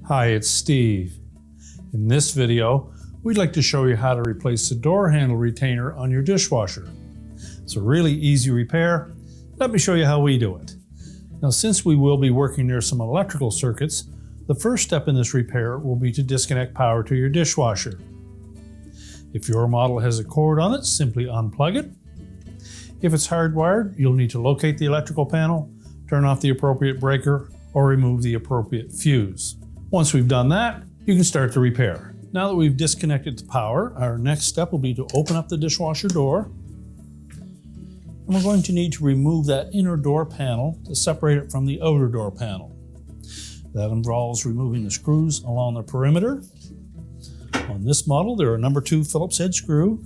Hi, it's Steve. In this video, we'd like to show you how to replace the door handle retainer on your dishwasher. It's a really easy repair. Let me show you how we do it. Now, since we will be working near some electrical circuits, the first step in this repair will be to disconnect power to your dishwasher. If your model has a cord on it, simply unplug it. If it's hardwired, you'll need to locate the electrical panel, turn off the appropriate breaker, or remove the appropriate fuse. Once we've done that, you can start the repair. Now that we've disconnected the power, our next step will be to open up the dishwasher door. And we're going to need to remove that inner door panel to separate it from the outer door panel. That involves removing the screws along the perimeter. On this model, they're a number 2 Phillips head screw.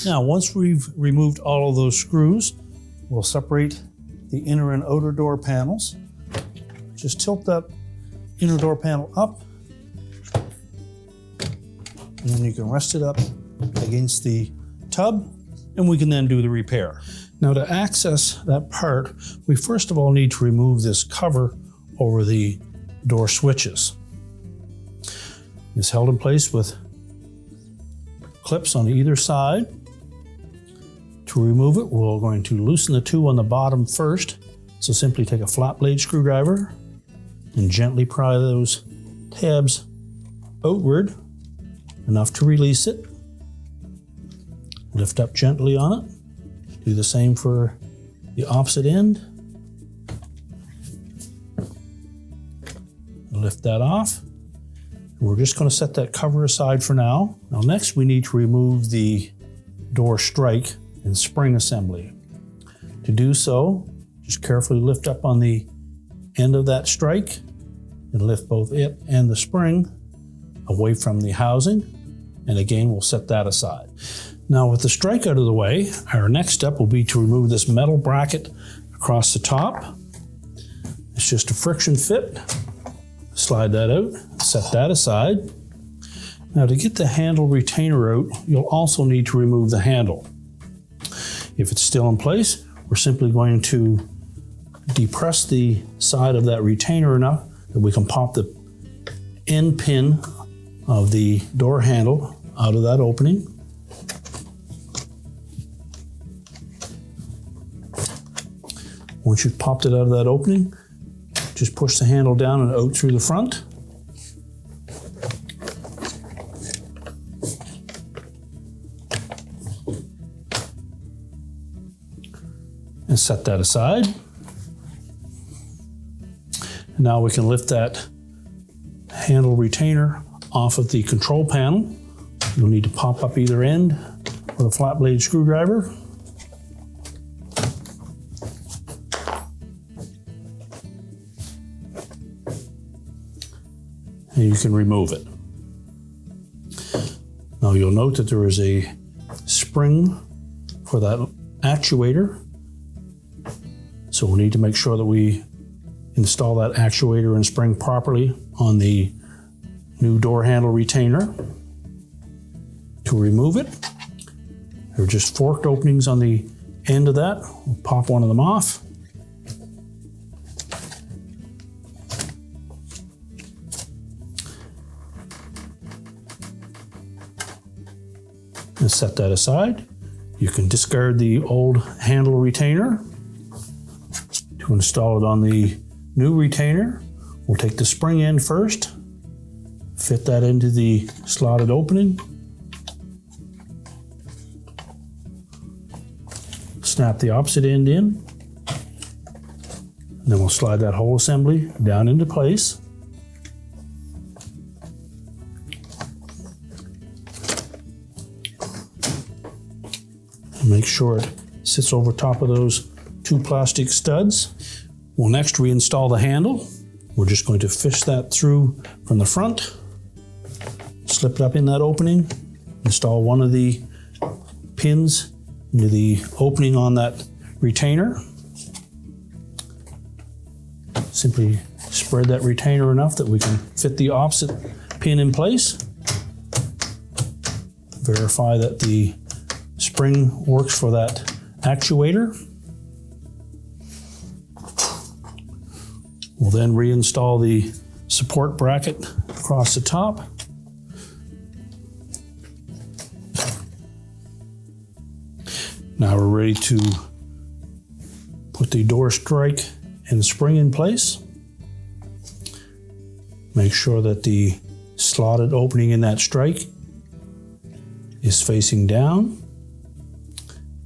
Now, once we've removed all of those screws, we'll separate the inner and outer door panels. Just tilt that inner door panel up, and then you can rest it up against the tub, and we can then do the repair. Now, to access that part, we first of all need to remove this cover over the door switches. It's held in place with clips on either side. To remove it, we're going to loosen the two on the bottom first. So simply take a flat blade screwdriver and gently pry those tabs outward enough to release it. Lift up gently on it. Do the same for the opposite end. Lift that off. And we're just going to set that cover aside for now. Now next we need to remove the door strike and spring assembly. To do so, just carefully lift up on the end of that strike and lift both it and the spring away from the housing. And again, we'll set that aside. Now with the strike out of the way, our next step will be to remove this metal bracket across the top. It's just a friction fit. Slide that out, set that aside. Now to get the handle retainer out, you'll also need to remove the handle. If it's still in place, we're simply going to depress the side of that retainer enough that we can pop the end pin of the door handle out of that opening. Once you've popped it out of that opening, just push the handle down and out through the front. And set that aside. And now we can lift that handle retainer off of the control panel. You'll need to pop up either end with a flat blade screwdriver. And you can remove it. Now you'll note that there is a spring for that actuator. So we'll need to make sure that we install that actuator and spring properly on the new door handle retainer. To remove it, there are just forked openings on the end of that. We'll pop one of them off. And set that aside. You can discard the old handle retainer. To install it on the new retainer, we'll take the spring end first, fit that into the slotted opening, snap the opposite end in, and then we'll slide that whole assembly down into place. And make sure it sits over top of those 2 plastic studs. We'll next reinstall the handle. We're just going to fish that through from the front, slip it up in that opening, install one of the pins into the opening on that retainer. Simply spread that retainer enough that we can fit the opposite pin in place. Verify that the spring works for that actuator. We'll then reinstall the support bracket across the top. Now we're ready to put the door strike and spring in place. Make sure that the slotted opening in that strike is facing down,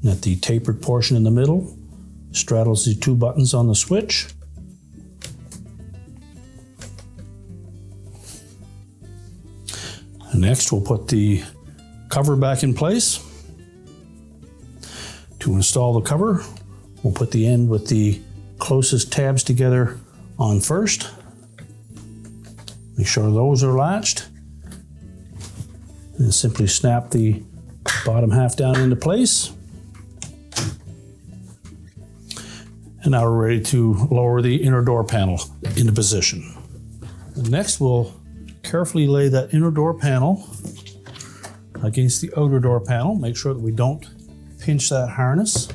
and that the tapered portion in the middle straddles the two buttons on the switch. And next we'll put the cover back in place. To install the cover, we'll put the end with the closest tabs together on first. Make sure those are latched. And simply snap the bottom half down into place. And now we're ready to lower the inner door panel into position. And next we'll carefully lay that inner door panel against the outer door panel. Make sure that we don't pinch that harness.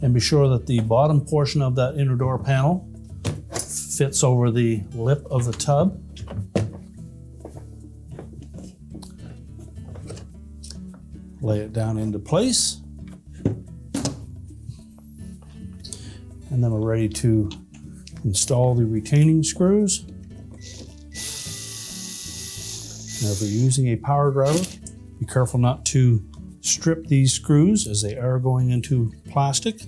And be sure that the bottom portion of that inner door panel fits over the lip of the tub. Lay it down into place. And then we're ready to install the retaining screws. Now if you're using a power driver, be careful not to strip these screws as they are going into plastic.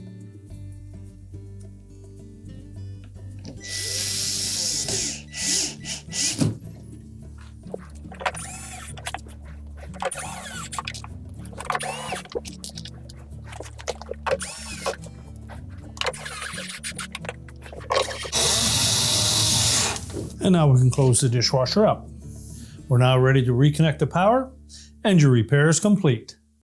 And now we can close the dishwasher up. We're now ready to reconnect the power, and your repair is complete.